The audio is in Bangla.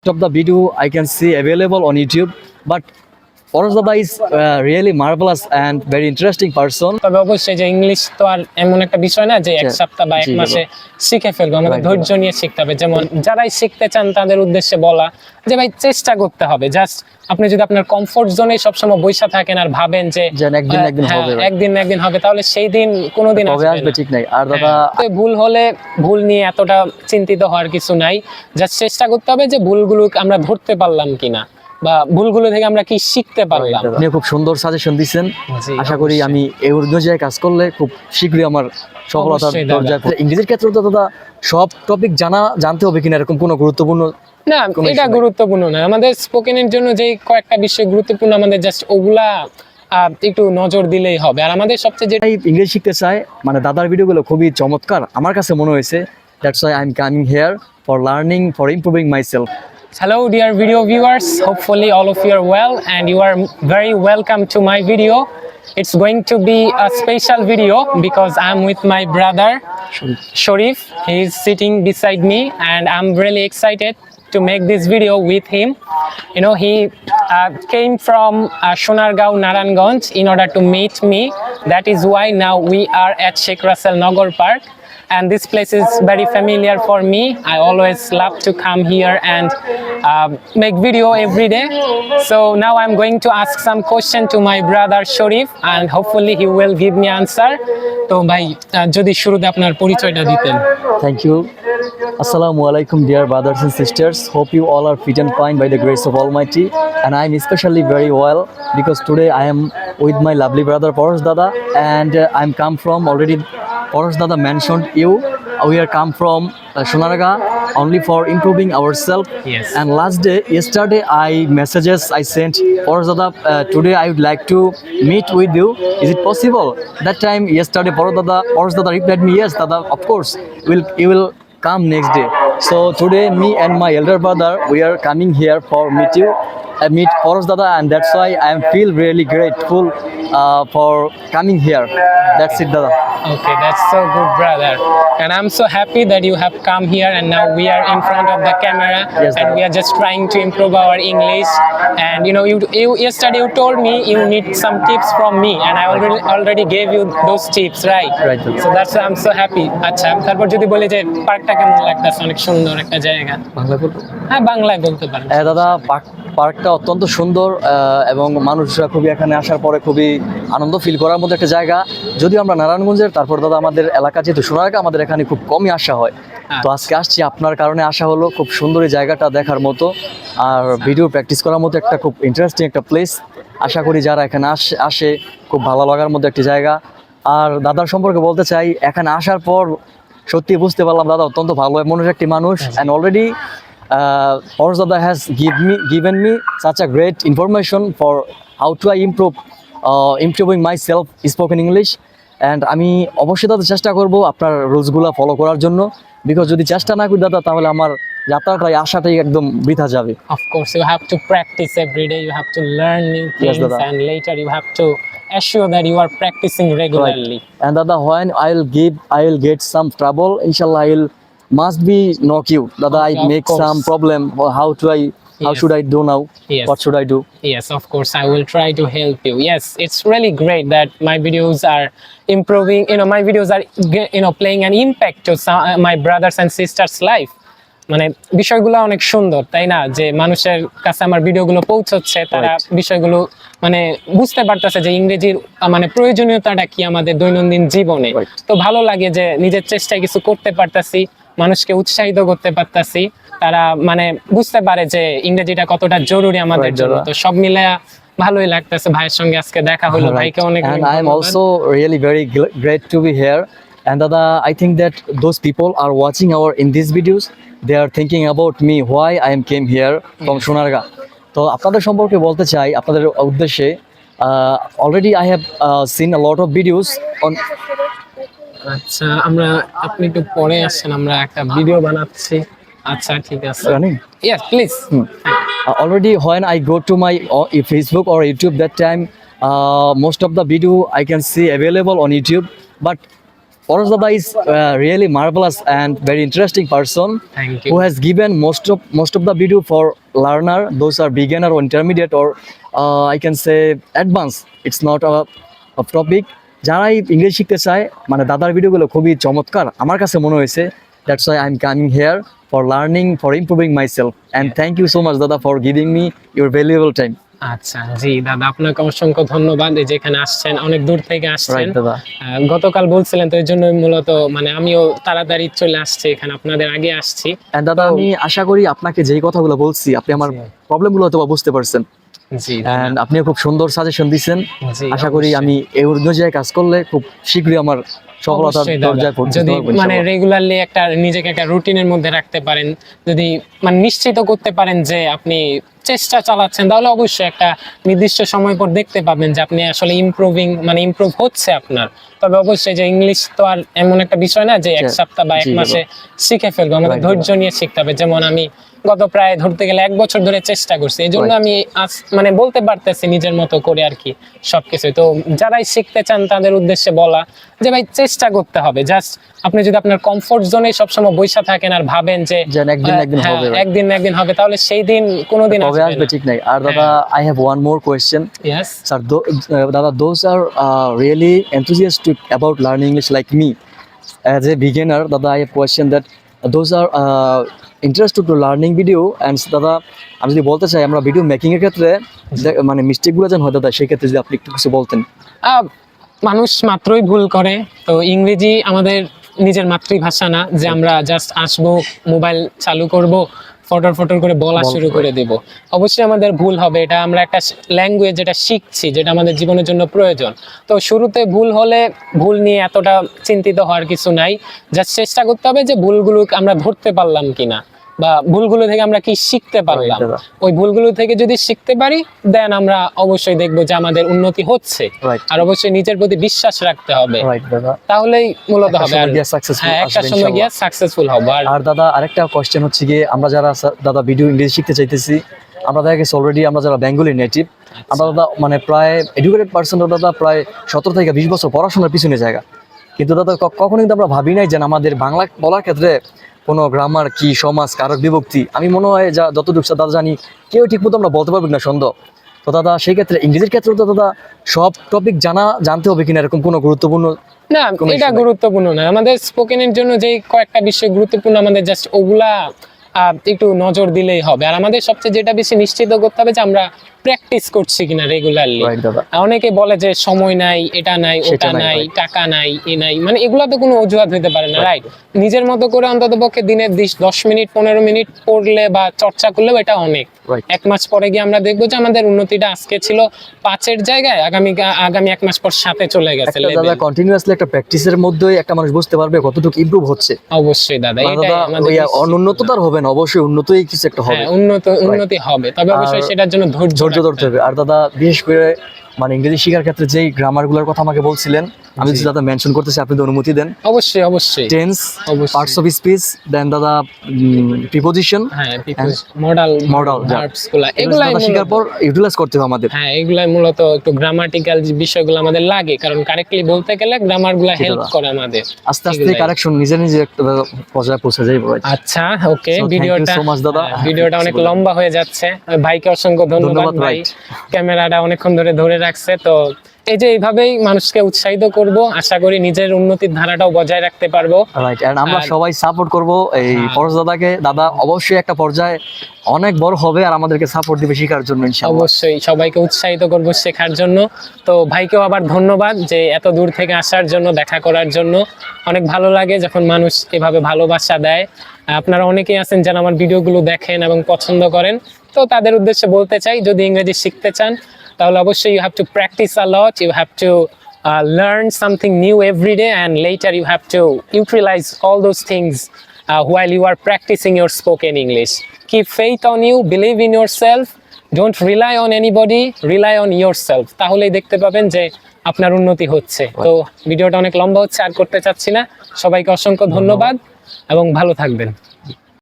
of the video I can see available on YouTube, but Paras Dada is really marvelous and very interesting person. তবে অবশ্যই যে ইংলিশ তো আর এমন একটা বিষয় না যে এক সপ্তাহ বা এক জি, মাসে শিখে ফেলবো। আমাদের Right, ধৈর্য নিয়ে শিখতে হবে। যেমন যারাই শিখতে চান তাদের উদ্দেশ্যে বলা যে ভাই চেষ্টা করতে হবে। জাস্ট আপনি যদি আপনার কমফোর্ট জোনে সবসময় বসে থাকেন আর ভাবেন যে একদিন না একদিন হবে, right? একদিন না একদিন হবে, তাহলে সেই দিন কোনোদিন কবে আসবে ঠিক নাই। আর দাদা তো ভুল হলে ভুল নিয়ে এতটা চিন্তিত হওয়ার কিছু নাই। জাস্ট চেষ্টা করতে হবে যে ভুলগুলো আমরা ধরতে পারলাম কিনা বা ভুলগুলো থেকে আমরা কি শিখতে পারলাম। আপনি খুব সুন্দর সাজেশন দিচ্ছেন। জি, আশা করি অবশ্যই। আমি এই অনুযায়ী কাজ করলে খুব শীঘ্রই আমার সফলতার অবশ্যই দাদা। দরজায় ইংরেজির ক্ষেত্রে তো দাদা সব টপিক জানতে হবে কিনা এরকম কোনো গুরুত্বপূর্ণ না, কোনো এটা issue নাই। গুরুত্বপূর্ণ না। আমাদের স্পোকেনের জন্য যে কয়েকটা বিষয় গুরুত্বপূর্ণ, আমাদের জাস্ট ওগুলা একটু নজর দিলেই হবে। আর আমাদের সবচেয়ে যেটা ইংরেজি শিখতে চায় মানে দাদার ভিডিওগুলো খুবই চমৎকার আমার কাছে মনে হয়েছে। That's why I am coming here for learning for improving myself. Hello dear video viewers, hopefully all of you are well and you are very welcome to my video. It's going to be a special video because I'm with my brother Sharif. He is sitting beside me and I'm really excited to make this video with him. You know, he came from Sonargaon, Naranganj in order to meet me. That is why now we are at Sheikh Russell Nagar Park. And this place is very familiar for me. I always love to come here and make video every day. So now I'm going to ask some question to my brother Sharif and hopefully he will give me answer. তো ভাই যদি শুরুতে আপনার পরিচয়টা দিতেন। Thank you. Assalamu alaikum, dear brothers and sisters. Hope you all are fit and fine by the grace of Almighty. And I'm especially very well because today I am with my lovely brother Paras Dada, and I'm come from already. Paras Dada mentioned you. We are come from Sonaraga only for improving ourselves. Yes. And yesterday, I sent Paras Dada. Today I would like to meet with you. Is it possible? That time yesterday, Paras Dada replied me, yes, Dada. Of course, you will come next day. So today, me and my elder brother, we are coming here for meet Paras Dada, and that's why I feel really grateful for coming here. That's it, Dada. Okay, that's so good, brother. And I'm so happy that you have come here and now we are in front of the camera. Yes, and sir. we are just trying to improve our English. And you know, you yesterday you told me you need some tips from me, and I already gave you those tips, right? Right, sir. So that's why I'm so happy. আচ্ছা, তারপর যদি বলি যে পার্কটা কেমন লাগতেছে, অনেক সুন্দর একটা জায়গা। বাংলা বলবো? হ্যাঁ, বাংলায় বলতে পারেন। দাদা পার্কটা অত্যন্ত সুন্দর এবং মানুষরা খুবই এখানে আসার পরে খুবই আনন্দ ফিল করার মতো একটা জায়গা। যদিও আমরা নারায়ণগঞ্জের, তারপর দাদা আমাদের এলাকা যেহেতু সোনারগাঁ, আমাদের এখানে খুব কমই আসা হয়। তো আজকে আসছি আপনার কারণে আসা হলো। খুব সুন্দর এই জায়গাটা দেখার মতো আর ভিডিও প্র্যাকটিস করার মতো একটা খুব ইন্টারেস্টিং একটা প্লেস। আশা করি যারা এখানে আসে খুব ভালো লাগার মতো একটি জায়গা। আর দাদার সম্পর্কে বলতে চাই, এখানে আসার পর সত্যি বুঝতে পারলাম দাদা অত্যন্ত ভালো মনের একটি মানুষ। And already Paras Dada has given me such a great information for how to improving myself spoken English. And আমি অবশ্যই দাদা চেষ্টা করব আপনার রুলসগুলো ফলো করার জন্য, বিকজ যদি চেষ্টা না করি দাদা তাহলে আমার যাত্রাটাই আশাটাই একদম বৃথা যাবে। Of course, you have to practice every day. You have to learn new Yes, things, Dada. and later you have to assure that you are practicing regularly. And Dada, when I will get some trouble, inshallah must be knock you. Dada, Okay, I of make course. some problem. How Yes. should I do now? Yes. What should I do? Yes, of course, I will try to help you. Yes, it's really great that my videos are improving. You know, my videos are playing an impact to my brothers and sisters' life. মানে বিষয়গুলো অনেক সুন্দর, তাই না? যে মানুষের কাছে আমার ভিডিওগুলো পৌঁছচ্ছে, তারা বিষয়গুলো মানে বুঝতে পারতেছে যে ইংরেজির মানে প্রয়োজনীয়তাটা কি আমাদের দৈনন্দিন জীবনে। তো ভালো লাগে যে নিজের চেষ্টায় কিছু করতে পারতাছি, মানুষকে উৎসাহিত করতে পারতাছি, তারা মানে বুঝতে পারে যে ইংরেজিটা কতটা জরুরি আমাদের জন্য। তো সব মিলে ভালোই লাগতেছে। ভাইয়ের সঙ্গে আজকে দেখা হলো, ভাইকে অনেক And I am also really very great to be here. And Dada, I think that those people are watching in these videos, they are thinking about me, why I came here from Sonargaon. তো আপনাদের সম্পর্কে বলতে চাই আপনাদের উদ্দেশ্যে, already I have seen a lot of videos on. আচ্ছা, আপনি একটু পরে আসেন, আমরা একটা ভিডিও বানাচ্ছি। আচ্ছা, ঠিক আছে। Running? Yes, please. Already when I go to my Facebook or YouTube, that time most of the video I can see available on YouTube, but Faraz Dada is really marvelous and very interesting person Thank you. who has given most of the video for learner. Those are beginner or intermediate or I can say advanced. It's not a topic. যারাই ইংলিশ শিখতে চায় মানে দাদার ভিডিওগুলো খুবই চমৎকার আমার কাছে মনে হয়েছে। That's why I'm coming here for learning, for improving myself. And thank you so much, Dada, for giving me your valuable time. আচ্ছা জি দাদা, আপনাকে অসংখ্য ধন্যবাদ এই যে এখানে আসছেন, অনেক দূর থেকে আসছেন। Right, Dada. গতকাল বলছিলেন তো এই জন্য মূলত মানে আমিও তাড়াতাড়ি চলে আসছি এখানে, আপনাদের আগে আসছি। And দাদা আমি আশা করি আপনাকে যেই কথাগুলো বলছি আপনি আমার প্রবলেমগুলো হয়তো বা বুঝতে পারছেন। জি And আপনিও খুব সুন্দর সাজেশন দিচ্ছেন। জি, আশা করি অবশ্যই। আমি এই অনুযায়ী কাজ করলে খুব শীঘ্রই আমার সফলতার অবশ্যই দাদা, দরজায় পৌঁছতে যদি পারবো মানে ইনশাআল্লাহ। রেগুলারলি একটা নিজেকে একটা রুটিনের মধ্যে রাখতে পারেন, যদি মানে নিশ্চিত করতে পারেন যে আপনি চেষ্টা চালাচ্ছেন, তাহলে অবশ্যই একটা নির্দিষ্ট সময় পর দেখতে পাবেন যে আপনি আসলে ইমপ্রুভ হচ্ছে আপনার। তবে অবশ্যই যে ইংলিশ তো আর এমন একটা বিষয় না যে এক জি, সপ্তাহ বা এক জি, মাসে শিখে ফেলবো, আমাদের Right, ধৈর্য নিয়ে শিখতে হবে। যেমন আমি গত প্রায় ধরতে গেলে 1 বছর ধরে চেষ্টা করছি, এই জন্য Right. আমি আজ মানে বলতে পারতেছি নিজের মতো করে আর কি সবকিছু। তো যারাই শিখতে চান তাদের উদ্দেশ্যে বলা যে ভাই চেষ্টা করতে হবে। জাস্ট আপনি যদি আপনার কমফোর্ট জোনে সবসময় বসে থাকেন আর ভাবেন যে যেন একদিন না একদিন হ্যাঁ, হবে, right. একদিন না একদিন হবে, তাহলে সেই দিন কোনোদিন কবে আসবে ঠিক নাই। আর দাদা I have one more question. Yes Sir, Dada, those are really enthusiastic about learning English like me. As a beginner, Dada, I have question that those are interested to learning video and Dada, আমি যদি বলতে চাই আমরা ভিডিও মেকিং এর ক্ষেত্রে মানে মিস্টেকগুলো যেন হয় দাদা, সেই ক্ষেত্রে যদি আপনি একটু কিছু বলতেন। মানুষ মাত্রই ভুল করে, তো ইংরেজি আমাদের নিজের মাতৃভাষা না যে আমরা জাস্ট আসবো মোবাইল চালু করব ফটর করে বলা শুরু করে দেব। অবশ্যই আমাদের ভুল হবে, এটা আমরা একটা ল্যাঙ্গুয়েজ যেটা শিখছি, যেটা আমাদের জীবনের জন্য প্রয়োজন। তো শুরুতে ভুল হলে ভুল নিয়ে এতটা চিন্তিত হওয়ার কিছু নাই, জাস্ট চেষ্টা করতে হবে যে ভুলগুলো আমরা ধরতে পারলাম কিনা বা ভুলগুলো থেকে আমরা কি শিখতে পারলাম। দাদা। ওই ভুলগুলো থেকে যদি শিখতে পারি দেন আমরা অবশ্যই দেখবো যে আমাদের উন্নতি হচ্ছে। Right. আর অবশ্যই নিজের প্রতি বিশ্বাস রাখতে হবে, রাইট দাদা। তাহলেই মূলত একটা হবে। সময় আর গিয়ে successful হ্যাঁ, একটা আসবে সময় গিয়ে ইনশাআল্লাহ। সাকসেসফুল হবো। আর দাদা আরেকটা কোশ্চেন হচ্ছে গিয়ে আমরা যারা দাদা ভিডিও ইংরেজি শিখতে চাইতেছি, আমরা দেখা গেছে অলরেডি আমরা যারা বেঙ্গলি নেটিভ, আমরা দাদা মানে প্রায় এডুকেটেড পার্সন দাদা প্রায় 17 থেকে 20 বছর পড়াশোনার পিছনে জায়গা, কিন্তু দাদা কখনো কিন্তু আমরা ভাবি নাই যে আমাদের বাংলা বলার ক্ষেত্রে কোনো গ্রামার কি সমাজ কারক বিভক্তি আমি মনে হয় যা যতটুকু দাদা জানি কেউ ঠিক মতো আমরা বলতে পারবো না সন্দেহ। তো দাদা সেই ক্ষেত্রে ইংরেজির ক্ষেত্রে তো দাদা সব টপিক জানতে হবে কিনা এরকম কোনো গুরুত্বপূর্ণ না, কোনো এটা issue নাই। গুরুত্বপূর্ণ না। আমাদের স্পোকেনের জন্য যে কয়েকটা বিষয় গুরুত্বপূর্ণ, আমাদের জাস্ট ওগুলা একটু নজর দিলেই হবে। আর আমাদের সবচেয়ে যেটা বেশি নিশ্চিত করতে হবে যে আমরা প্র্যাকটিস করছি কিনা রেগুলারলি। Right, দাদা। অনেকে বলে যে সময় নাই, এটা নাই, সেটা ওটা নাই, নাই, right. টাকা নাই, এ নাই, মানে এগুলা তো কোনো অজুহাত হইতে পারে না, রাইট? নিজের মতো করে অন্তত পক্ষে দিনে 10 মিনিট 15 মিনিট পড়লে বা চর্চা করলেও এটা অনেক। Right. 1 মাস পরে গিয়ে আমরা দেখবো যে আমাদের উন্নতিটা আজকে ছিল 5-এর জায়গায় আগামী 1 মাস পর 7-এ চলে গেছে একটা দাদা level। কন্টিনিউয়াসলি একটা প্র্যাকটিসের মধ্যেই একটা মানুষ বুঝতে পারবে কতটুকু ইমপ্রুভ হচ্ছে। অবশ্যই দাদা, মানে এটাই দাদা আমাদের ওই অনুন্নত তো আর হবে না, অবশ্যই উন্নতই কিছু একটা হবে, হ্যাঁ, উন্নতি হবে, তবে অবশ্যই আর সেটার জন্য ধৈর্য ধৈর্য ধরতে হবে। আর দাদা বিশেষ করে মানে ইংরেজি শেখার ক্ষেত্রে যেই গ্রামার গুলোর কথা আমাকে বলছিলেন, আমি যদি দাদা মেনশন করতেছি আপনি তো অনুমতি দেন। অবশ্যই টেন্স, অবশ্যই। পার্টস অফ স্পিচ, দেন দাদা প্রিপোজিশন, হ্যাঁ, মডাল ভার্বস গুলা এগুলাই শেখার পর ইউটিলাইজ করতে হবে আমাদের। হ্যাঁ, এগুলাই মূলত একটু গ্রামাটিক্যাল যে বিষয়গুলো আমাদের লাগে, কারণ কারেক্টলি বলতে গেলে গ্রামার গুলা হেল্প করে আমাদের আস্তে আস্তে কারেকশন নিজে একটা পর্যায়ে পৌঁছে যাবে। আচ্ছা, ওকে, So, thank you ভিডিওটা so much, দাদা। ভিডিওটা অনেক লম্বা হয়ে যাচ্ছে। ভাইকে অসংখ্য ধন্যবাদ, ধন্যবাদ, ভাই right. ক্যামেরাটা অনেকক্ষণ ধরে রাখছে। তো এই যে এইভাবেই মানুষকে উৎসাহিত করব, আশা করি নিজের উন্নতির ধারাটাও বজায় রাখতে পারবো। রাইট, এন্ড আমরা আর- সবাই সাপোর্ট করব এই ফরজ দাদাকে। দাদা অবশ্যই একটা পর্যায়ে অনেক বড় হবে আর আমাদেরকে সাপোর্ট দিবে শেখার জন্য ইনশাআল্লাহ। অবশ্যই সবাইকে উৎসাহিত করব শেখার জন্য। তো ভাইকেও আবার ধন্যবাদ যে এত দূর থেকে আসার জন্য, দেখা করার জন্য। অনেক ভালো লাগে যখন মানুষ এভাবে ভালোবাসা দেয়। আপনারা অনেকেই আছেন যারা আমার ভিডিওগুলো দেখেন এবং পছন্দ করেন, তো তাদের উদ্দেশ্যে বলতে চাই, যদি ইংরেজি শিখতে চান তাহলে অবশ্যই you have to practice a lot, you have to learn something new every day, and later you have to utilize all those things while you are practicing your spoken English. Keep faith on you, believe in yourself, don't rely on anybody, rely on yourself. তাহলেই দেখতে পাবেন যে আপনার উন্নতি হচ্ছে। তো ভিডিওটা অনেক লম্বা হচ্ছে, আর করতে চাচ্ছি না। সবাইকে অসংখ্য ধন্যবাদ এবং ভালো থাকবেন।